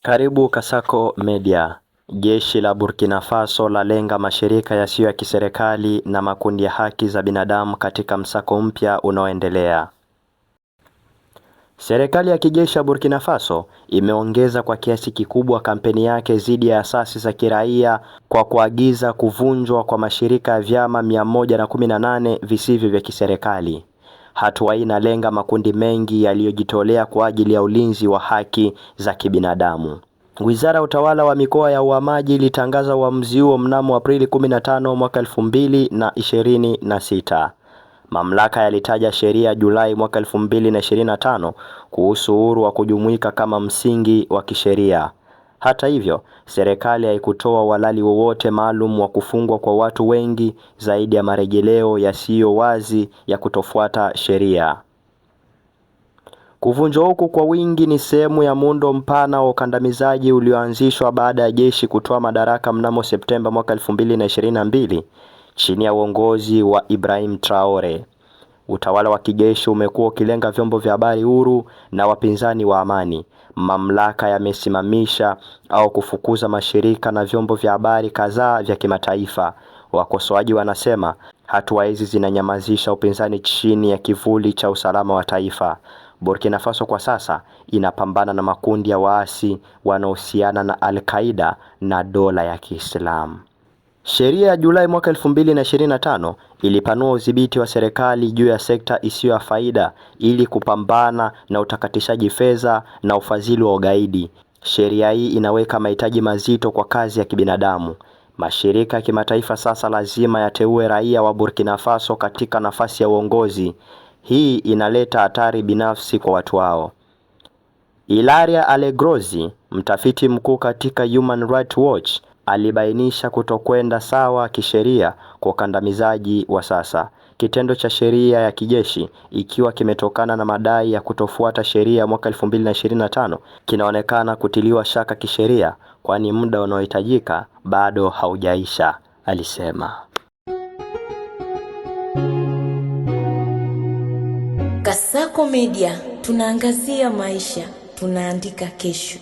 Karibu Kasako Media. Jeshi la Burkina Faso lalenga mashirika yasiyo ya kiserikali na makundi ya haki za binadamu katika msako mpya unaoendelea. Serikali ya kijeshi ya Burkina Faso imeongeza kwa kiasi kikubwa kampeni yake dhidi ya asasi za kiraia kwa kuagiza kuvunjwa kwa mashirika ya vyama 118 visivyo vya kiserikali. Hatua hii inalenga makundi mengi yaliyojitolea kwa ajili ya ulinzi wa haki za kibinadamu. Wizara ya Utawala wa Mikoa ya Uhamaji ilitangaza uamuzi huo mnamo Aprili 15 mwaka 2026. Mamlaka yalitaja sheria Julai mwaka 2025 kuhusu uhuru wa kujumuika kama msingi wa kisheria. Hata hivyo, serikali haikutoa uhalali wowote maalum wa kufungwa kwa watu wengi zaidi ya marejeleo yasiyo wazi ya kutofuata sheria. Kuvunjwa huku kwa wingi ni sehemu ya muundo mpana wa ukandamizaji ulioanzishwa baada ya jeshi kutoa madaraka mnamo Septemba mwaka 2022 chini ya uongozi wa Ibrahim Traore. Utawala wa kijeshi umekuwa ukilenga vyombo vya habari huru na wapinzani wa amani. Mamlaka yamesimamisha au kufukuza mashirika na vyombo vya habari kadhaa vya kimataifa. Wakosoaji wanasema hatua hizi zinanyamazisha upinzani chini ya kivuli cha usalama wa taifa. Burkina Faso kwa sasa inapambana na makundi ya waasi wanaohusiana na Al-Qaeda na dola ya Kiislamu. Sheria ya Julai mwaka 2025 ilipanua udhibiti wa serikali juu ya sekta isiyo ya faida ili kupambana na utakatishaji fedha na ufadhili wa ugaidi. Sheria hii inaweka mahitaji mazito kwa kazi ya kibinadamu. Mashirika ya kimataifa sasa lazima yateue raia wa Burkina Faso katika nafasi ya uongozi. Hii inaleta hatari binafsi kwa watu hao. Ilaria Alegrozi, mtafiti mkuu katika Human Rights Watch, alibainisha kutokwenda sawa kisheria kwa ukandamizaji wa sasa. Kitendo cha sheria ya kijeshi, ikiwa kimetokana na madai ya kutofuata sheria mwaka 2025, kinaonekana kutiliwa shaka kisheria kwani muda unaohitajika bado haujaisha, alisema. Kasako Media, tunaangazia maisha, tunaandika kesho.